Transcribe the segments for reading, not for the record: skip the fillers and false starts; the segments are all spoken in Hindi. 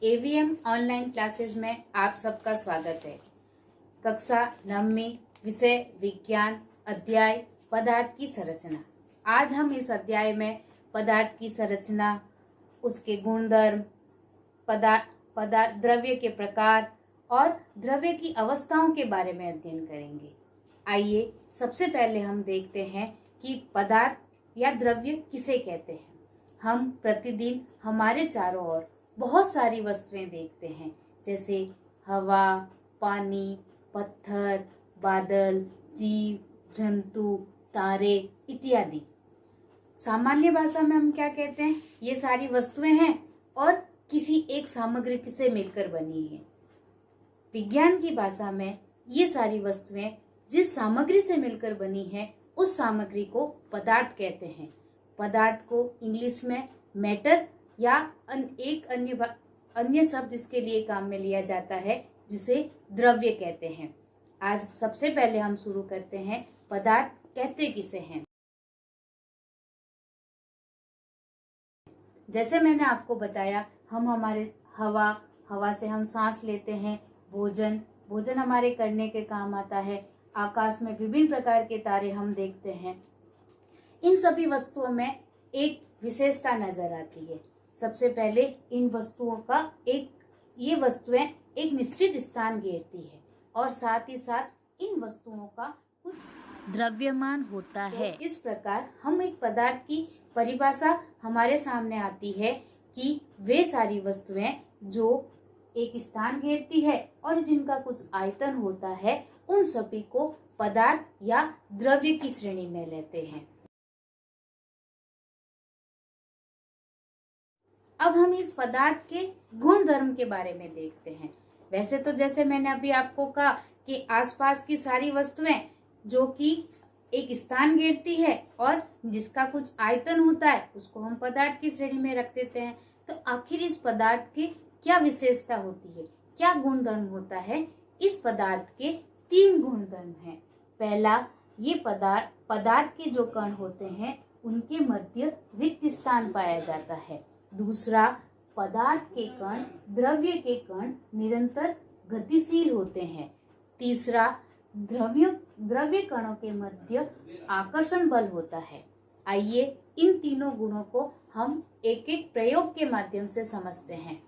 एवीएम ऑनलाइन क्लासेस में आप सबका स्वागत है। कक्षा 9वीं विषय विज्ञान अध्याय पदार्थ की संरचना। आज हम इस अध्याय में पदार्थ की संरचना, उसके गुणधर्म, द्रव्य के प्रकार और द्रव्य की अवस्थाओं के बारे में अध्ययन करेंगे। आइए सबसे पहले हम देखते हैं कि पदार्थ या द्रव्य किसे कहते हैं। हम प्रतिदिन हमारे चारों ओर बहुत सारी वस्तुएं देखते हैं, जैसे हवा, पानी, पत्थर, बादल, जीव, जंतु, तारे इत्यादि। सामान्य भाषा में हम क्या कहते हैं? ये सारी वस्तुएं हैं और किसी एक सामग्री से मिलकर बनी है। विज्ञान की भाषा में ये सारी वस्तुएं जिस सामग्री से मिलकर बनी है उस सामग्री को पदार्थ कहते हैं। पदार्थ को इंग्लिश में मैटर या एक अन्य शब्द इसके लिए काम में लिया जाता है जिसे द्रव्य कहते हैं। आज सबसे पहले हम शुरू करते हैं पदार्थ कहते किसे हैं। जैसे मैंने आपको बताया, हम हमारे हवा से हम सांस लेते हैं। भोजन हमारे करने के काम आता है। आकाश में विभिन्न प्रकार के तारे हम देखते हैं। इन सभी वस्तुओं में एक विशेषता नजर आती है। सबसे पहले इन वस्तुओं का ये वस्तुएं एक निश्चित स्थान घेरती है और साथ ही साथ इन वस्तुओं का कुछ द्रव्यमान होता है। इस प्रकार हम एक पदार्थ की परिभाषा हमारे सामने आती है कि वे सारी वस्तुएं जो एक स्थान घेरती है और जिनका कुछ आयतन होता है, उन सभी को पदार्थ या द्रव्य की श्रेणी में लेते हैं। अब हम इस पदार्थ के गुण धर्म के बारे में देखते हैं। वैसे तो जैसे मैंने अभी आपको कहा कि आसपास की सारी वस्तुएं जो कि एक स्थान घेरती है और जिसका कुछ आयतन होता है उसको हम पदार्थ की श्रेणी में रख देते हैं। तो आखिर इस पदार्थ की क्या विशेषता होती है, क्या गुण धर्म होता है? इस पदार्थ के 3 गुण धर्म हैं। पहला, ये पदार्थ के जो कण होते हैं उनके मध्य रिक्त स्थान पाया जाता है। दूसरा, पदार्थ के कण द्रव्य के कण निरंतर गतिशील होते हैं। तीसरा, द्रव्य कणों के मध्य आकर्षण बल होता है। आइए इन तीनों गुणों को हम एक एक प्रयोग के माध्यम से समझते हैं।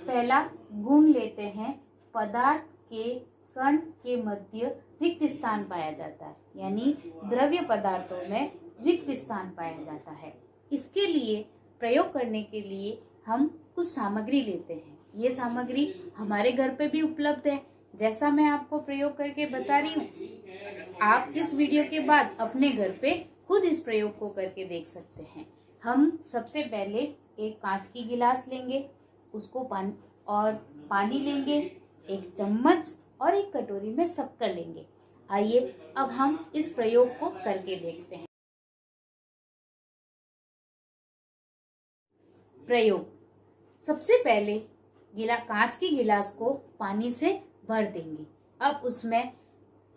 पहला गुण लेते हैं, पदार्थ के कण के मध्य रिक्त स्थान पाया जाता है, यानी द्रव्य पदार्थों में रिक्त स्थान पाया जाता है। इसके लिए प्रयोग करने के लिए हम कुछ सामग्री लेते हैं। ये सामग्री हमारे घर पे भी उपलब्ध है। जैसा मैं आपको प्रयोग करके बता रही हूँ, आप इस वीडियो के बाद अपने घर पे खुद इस प्रयोग को करके देख सकते हैं। हम सबसे पहले एक कांच की गिलास लेंगे, उसको पानी लेंगे, एक चम्मच और एक कटोरी में शक्कर लेंगे। आइए अब हम इस प्रयोग को करके देखते हैं। प्रयोग, सबसे पहले कांच की गिलास को पानी से भर देंगे। अब उसमें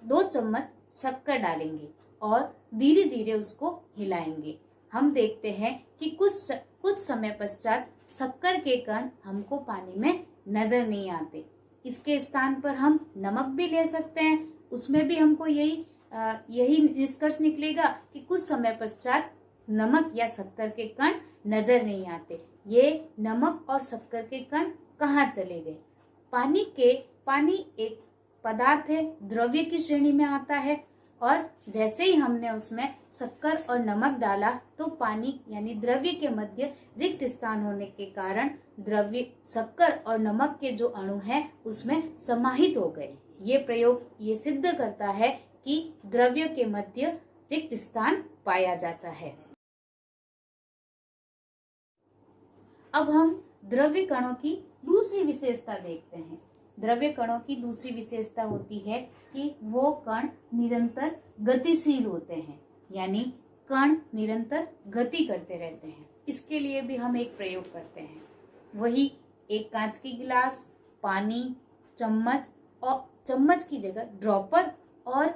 2 चम्मच शक्कर डालेंगे और धीरे धीरे उसको हिलाएंगे। हम देखते हैं कि कुछ समय पश्चात शक्कर के कण हमको पानी में नजर नहीं आते। इसके स्थान पर हम नमक भी ले सकते हैं, उसमें भी हमको यही निष्कर्ष निकलेगा कि कुछ समय पश्चात नमक या शक्कर के कण नजर नहीं आते। ये नमक और शक्कर के कण कहाँ चले गए? पानी एक पदार्थ है, द्रव्य की श्रेणी में आता है और जैसे ही हमने उसमें शक्कर और नमक डाला तो पानी यानी द्रव्य के मध्य रिक्त स्थान होने के कारण शक्कर और नमक के जो अणु हैं उसमें समाहित हो गए। ये प्रयोग ये सिद्ध करता है कि द्रव्य के मध्य रिक्त स्थान पाया जाता है। अब हम द्रव्य कणों की दूसरी विशेषता देखते हैं। द्रव्य कणों की दूसरी विशेषता होती है कि वो कण निरंतर गतिशील होते हैं, यानी कण निरंतर गति करते रहते हैं। इसके लिए भी हम एक प्रयोग करते हैं। वही एक कांच की गिलास, पानी, चम्मच और चम्मच की जगह ड्रॉपर और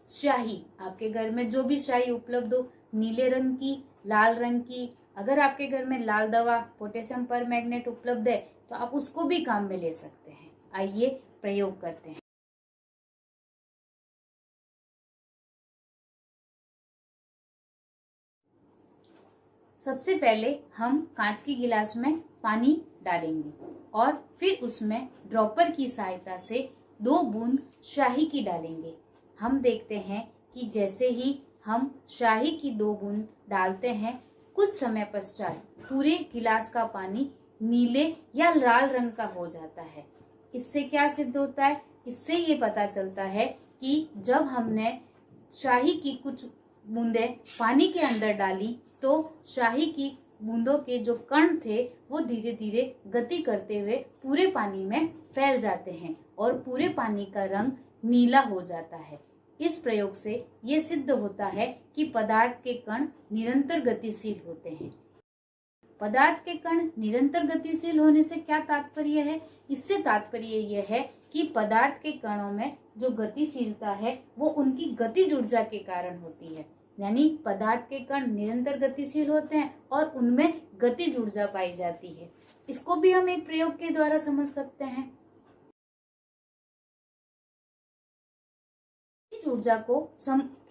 स्याही, आपके घर में जो भी स्याही उपलब्ध हो, नीले रंग की लाल रंग की, अगर आपके घर में लाल दवा पोटेशियम परमैंगनेट उपलब्ध है तो आप उसको भी काम में ले सकते हैं। आइए प्रयोग करते हैं। सबसे पहले हम कांच की गिलास में पानी डालेंगे और फिर उसमें ड्रॉपर की सहायता से 2 बूंद शाही की डालेंगे। हम देखते हैं कि जैसे ही हम शाही की 2 बूंद डालते हैं, कुछ समय पश्चात पूरे गिलास का पानी नीले या लाल रंग का हो जाता है। इससे क्या सिद्ध होता है? इससे ये पता चलता है कि जब हमने शाही की कुछ बूंदें पानी के अंदर डाली तो शाही की बूंदों के जो कण थे वो धीरे धीरे गति करते हुए पूरे पानी में फैल जाते हैं और पूरे पानी का रंग नीला हो जाता है। इस प्रयोग से ये सिद्ध होता है कि पदार्थ के कण निरंतर गतिशील होते हैं। पदार्थ के कण निरंतर गतिशील होने से क्या तात्पर्य है? इससे तात्पर्य यह है कि पदार्थ के कणों में जो गतिशीलता है वो उनकी गतिज ऊर्जा के कारण होती है। यानी पदार्थ के कण निरंतर गतिशील होते हैं और उनमें गतिज ऊर्जा पाई जाती है। इसको भी हम एक प्रयोग के द्वारा समझ सकते हैं।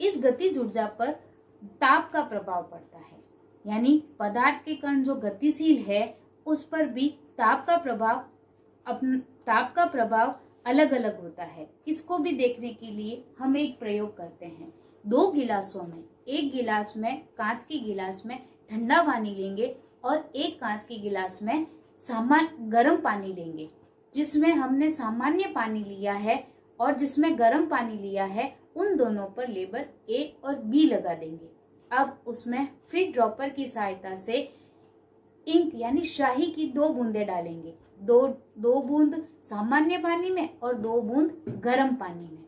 इस गतिज ऊर्जा पर ताप का प्रभाव पड़ता है। यानी पदार्थ के कण जो गतिशील है उस पर भी ताप का प्रभाव अलग अलग होता है। इसको भी देखने के लिए हम एक प्रयोग करते हैं। 2 गिलासों में, एक गिलास में कांच की गिलास में ठंडा पानी लेंगे और एक कांच की गिलास में गर्म पानी लेंगे। जिसमें हमने सामान्य पानी लिया है और जिसमें गर्म पानी लिया है, उन दोनों पर लेबल A और B लगा देंगे। अब उसमें फिर ड्रॉपर की सहायता से इंक यानी शाही की 2 बूंदें डालेंगे। 2 बूंद सामान्य पानी में और 2 बूंद गर्म पानी में।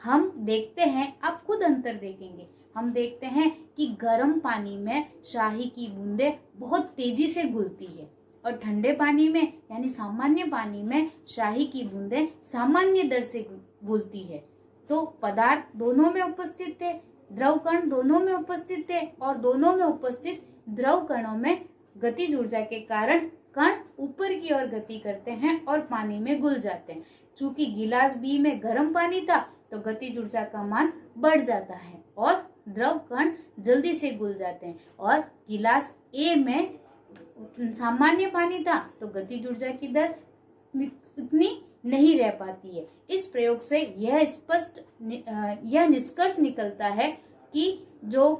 हम देखते हैं, आप खुद अंतर देखेंगे, हम देखते हैं कि गर्म पानी में शाही की बूंदें बहुत तेजी से घुलती है और ठंडे पानी में यानी सामान्य पानी में शाही की बूंदें सामान्य दर से घुलती है। तो पदार्थ दोनों में उपस्थित थे, द्रव कण दोनों में उपस्थित थे और दोनों में उपस्थित द्रव कणों में गतिज ऊर्जा के कारण कण ऊपर की ओर गति करते हैं और पानी में घुल जाते हैं। चूंकि गिलास बी में गर्म पानी था तो गतिज ऊर्जा का मान बढ़ जाता है और द्रव कण जल्दी से घुल जाते हैं, और गिलास ए में सामान्य पानी था तो गतिज ऊर्जा की दर इतनी नहीं रह पाती है। इस प्रयोग से यह निष्कर्ष निकलता है कि जो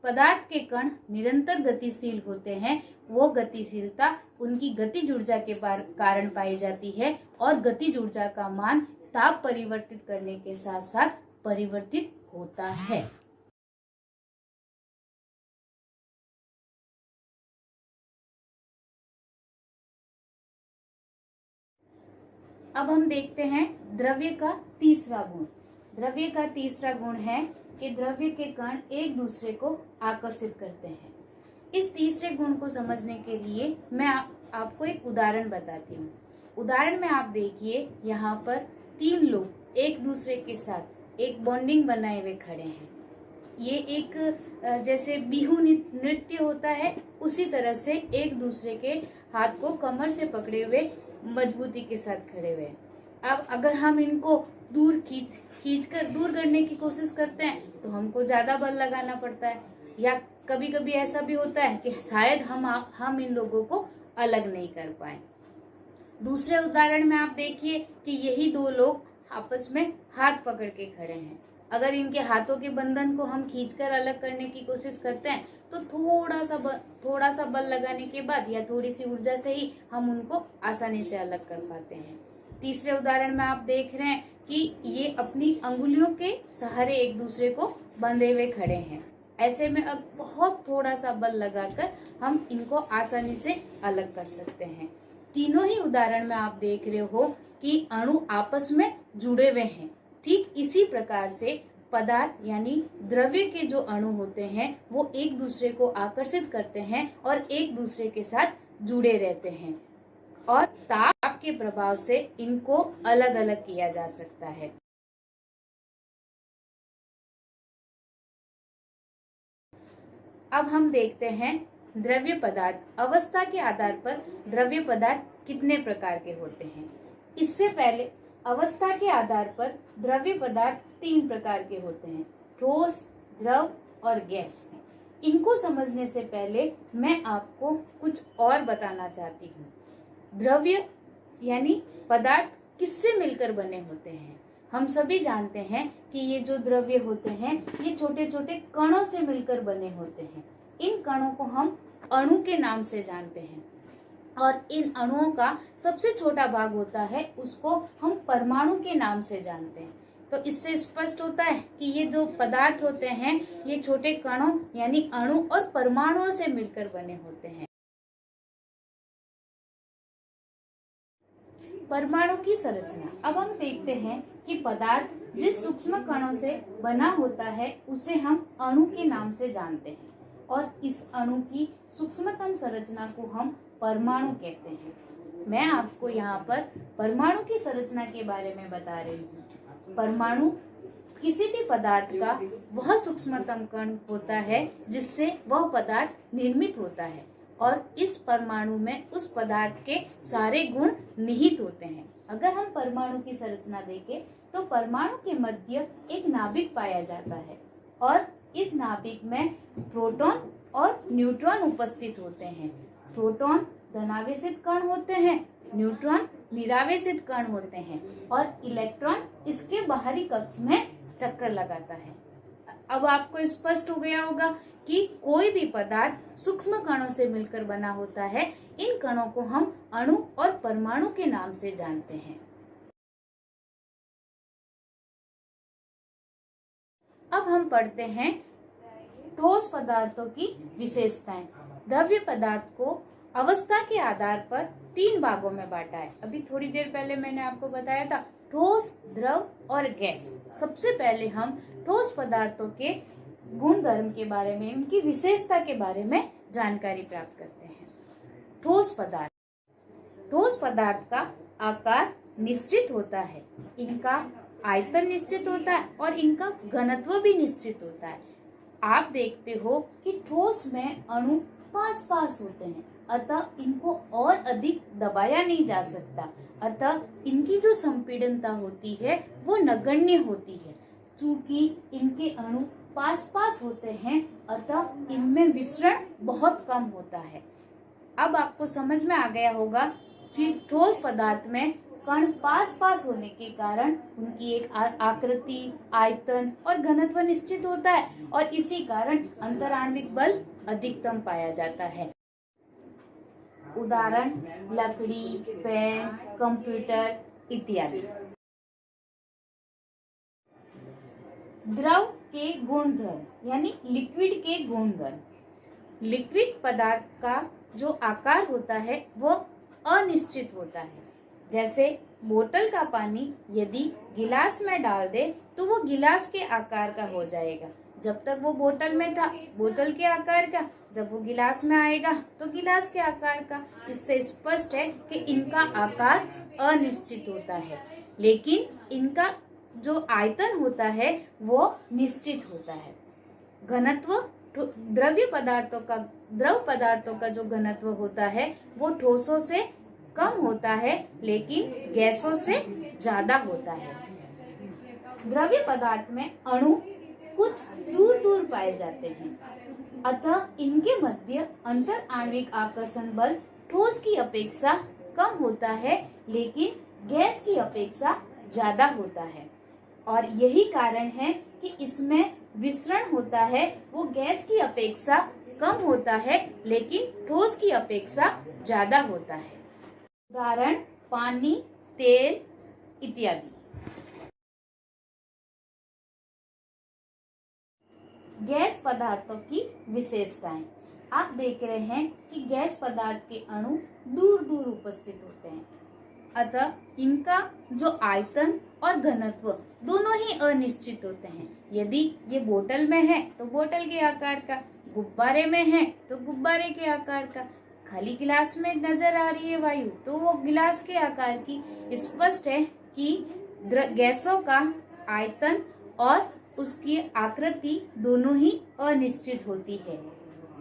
पदार्थ के कण निरंतर गतिशील होते हैं वो गतिशीलता उनकी गतिज ऊर्जा के कारण पाई जाती है और गतिज ऊर्जा का मान ताप परिवर्तित करने के साथ साथ परिवर्तित होता है। अब हम देखते हैं द्रव्य का तीसरा गुण। द्रव्य का तीसरा गुण है कि द्रव्य के कण एक दूसरे को आकर्षित करते हैं। इस तीसरे गुण को समझने के लिए मैं आपको एक उदाहरण बताती हूँ। उदाहरण में आप देखिए, यहाँ पर 3 लोग एक दूसरे के साथ एक बॉन्डिंग बनाए हुए खड़े हैं। ये एक जैसे बिहू नृत्य होता है उसी तरह से एक दूसरे के हाथ को कमर से पकड़े हुए मजबूती के साथ खड़े हुए। अब अगर हम इनको दूर खींचकर दूर करने की कोशिश करते हैं तो हमको ज्यादा बल लगाना पड़ता है, या कभी कभी ऐसा भी होता है कि शायद हम इन लोगों को अलग नहीं कर पाए। दूसरे उदाहरण में आप देखिए कि यही 2 लोग आपस में हाथ पकड़ के खड़े हैं। अगर इनके हाथों के बंधन को हम खींचकर अलग करने की कोशिश करते हैं तो थोड़ा सा बल लगाने के बाद या थोड़ी सी ऊर्जा से ही हम उनको आसानी से अलग कर पाते हैं। तीसरे उदाहरण में आप देख रहे हैं कि ये अपनी अंगुलियों के सहारे एक दूसरे को बंधे हुए खड़े हैं। ऐसे में अब बहुत थोड़ा सा बल लगाकर हम इनको आसानी से अलग कर सकते हैं। तीनों ही उदाहरण में आप देख रहे हो कि अणु आपस में जुड़े हुए हैं। ठीक इसी प्रकार से पदार्थ यानी द्रव्य के जो अणु होते हैं वो एक दूसरे को आकर्षित करते हैं और एक दूसरे के साथ जुड़े रहते हैं, और ताप के प्रभाव से इनको अलग अलग किया जा सकता है। अब हम देखते हैं द्रव्य पदार्थ। अवस्था के आधार पर द्रव्य पदार्थ कितने प्रकार के होते हैं। इससे पहले अवस्था के आधार पर द्रव्य पदार्थ 3 प्रकार के होते हैं, ठोस, द्रव और गैस। इनको समझने से पहले मैं आपको कुछ और बताना चाहती हूँ। द्रव्य यानी पदार्थ किससे मिलकर बने होते हैं। हम सभी जानते हैं कि ये जो द्रव्य होते हैं ये छोटे छोटे कणों से मिलकर बने होते हैं। इन कणों को हम अणु के नाम से जानते हैं और इन अणुओं का सबसे छोटा भाग होता है उसको हम परमाणु के नाम से जानते हैं। तो इससे स्पष्ट होता है कि ये जो पदार्थ होते हैं ये छोटे कणों यानी अणु और परमाणुओं से मिलकर बने होते हैं। परमाणु की संरचना। अब हम देखते हैं कि पदार्थ जिस सूक्ष्म कणों से बना होता है उसे हम अणु के नाम से जानते हैं और इस अणु की सूक्ष्मतम संरचना को हम परमाणु कहते हैं। मैं आपको यहाँ पर परमाणु की संरचना के बारे में बता रही हूँ। परमाणु किसी भी पदार्थ का वह सूक्ष्मतम कण होता है जिससे वह पदार्थ निर्मित होता है और इस परमाणु में उस पदार्थ के सारे गुण निहित होते हैं। अगर हम परमाणु की संरचना देखें तो परमाणु के मध्य एक नाभिक पाया जाता है और इस नाभिक में प्रोटॉन और न्यूट्रॉन उपस्थित होते हैं। प्रोटॉन धनावेशित कण होते हैं, न्यूट्रॉन निरावेशित कण होते हैं और इलेक्ट्रॉन इसके बाहरी कक्ष में चक्कर लगाता है। अब आपको स्पष्ट हो गया होगा कि कोई भी पदार्थ सूक्ष्म कणों से मिलकर बना होता है। इन कणों को हम अणु और परमाणु के नाम से जानते हैं। अब हम पढ़ते हैं ठोस पदार्थों की विशेषताएं। द्रव्य पदार्थ को अवस्था के आधार पर 3 भागों में बांटा है। अभी थोड़ी देर पहले मैंने आपको बताया था ठोस, द्रव और गैस। सबसे पहले हम ठोस पदार्थों के गुण धर्म के बारे में, उनकी विशेषता के बारे में जानकारी प्राप्त करते हैं। ठोस पदार्थ का आकार निश्चित होता है, इनका आयतन निश्चित होता है और इनका घनत्व भी निश्चित होता है। आप देखते हो कि ठोस में अणु पास पास होते हैं, अतः इनको और अधिक दबाया नहीं जा सकता, अतः इनकी जो संपीड़नता होती है वो नगण्य होती है। चूंकि इनके अणु पास पास होते हैं अतः इनमें विसरण बहुत कम होता है। अब आपको समझ में आ गया होगा कि ठोस पदार्थ में कण पास पास होने के कारण उनकी एक आकृति, आयतन और घनत्व निश्चित होता है और इसी कारण अंतराण्विक बल अधिकतम पाया जाता है। उदाहरण लकड़ी, पेन, कंप्यूटर इत्यादि। द्रव के गुणधर्म यानी लिक्विड के गुणधर्म। लिक्विड पदार्थ का जो आकार होता है वो अनिश्चित होता है। जैसे बोतल का पानी यदि गिलास में डाल दे तो वो गिलास के आकार का हो जाएगा। जब तक वो बोतल में था बोतल के आकार का, जब वो गिलास में आएगा तो गिलास के आकार का। इससे स्पष्ट है कि इनका आकार अनिश्चित होता है, लेकिन इनका जो आयतन होता है वो निश्चित होता है। घनत्व, द्रव पदार्थों का जो घनत्व होता है वो ठोसों से कम होता है लेकिन गैसों से ज्यादा होता है। द्रव्य पदार्थ में अणु कुछ दूर दूर पाए जाते हैं, अतः इनके मध्य अंतर आणविक आकर्षण बल ठोस की अपेक्षा कम होता है लेकिन गैस की अपेक्षा ज्यादा होता है और यही कारण है कि इसमें विसरण होता है वो गैस की अपेक्षा कम होता है लेकिन ठोस की अपेक्षा ज्यादा होता है। उदाहरण पानी, तेल इत्यादि। गैस पदार्थों की विशेषताएं। आप देख रहे हैं कि गैस पदार्थ के अणु दूर दूर उपस्थित होते हैं, अतः इनका जो आयतन और घनत्व दोनों ही अनिश्चित होते हैं। यदि ये बोतल में है तो बोतल के आकार का, गुब्बारे में है तो गुब्बारे के आकार का, खाली गिलास में नजर आ रही है वायु तो वो गिलास के आकार की। स्पष्ट है कि गैसों का आयतन और उसकी आकृति दोनों ही अनिश्चित होती है।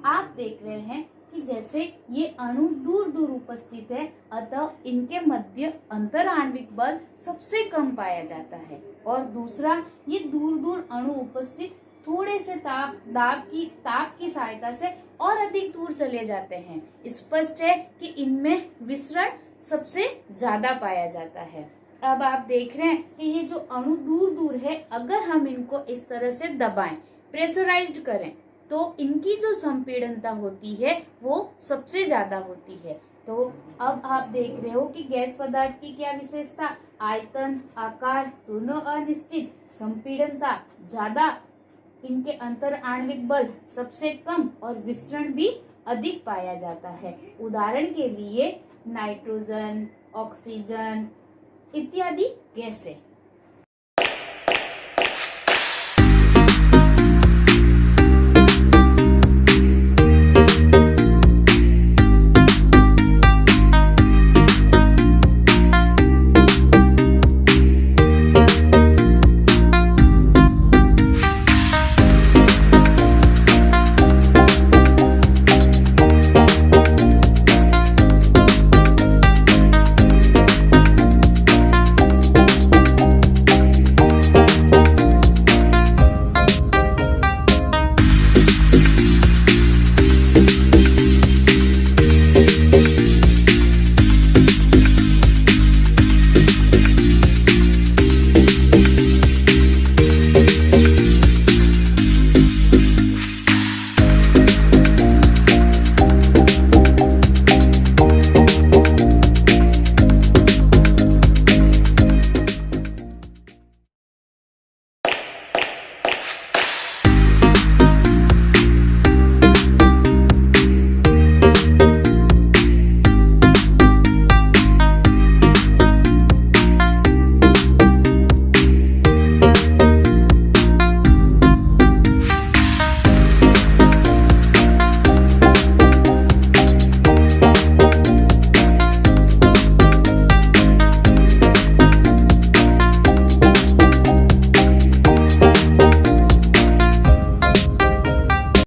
आप देख रहे हैं कि जैसे ये अणु दूर दूर उपस्थित है, अतः इनके मध्य अंतर आणविक बल सबसे कम पाया जाता है। और दूसरा, ये दूर दूर अणु उपस्थित थोड़े से ताप की सहायता से और अधिक दूर चले जाते हैं। स्पष्ट है कि इनमें विसरण सबसे ज्यादा पाया जाता है। अब आप देख रहे हैं कि ये जो अणु दूर दूर है, अगर हम इनको इस तरह से दबाएं, प्रेशराइज्ड करें, तो इनकी जो संपीड़नता होती है वो सबसे ज्यादा होती है। तो अब आप देख रहे हो कि गैस पदार्थ की क्या विशेषता, आयतन, आकार दोनों अनिश्चित, संपीड़नता ज्यादा, इनके अंतर आणविक बल सबसे कम और विसरण भी अधिक पाया जाता है। उदाहरण के लिए नाइट्रोजन, ऑक्सीजन इत्यादि गैसें।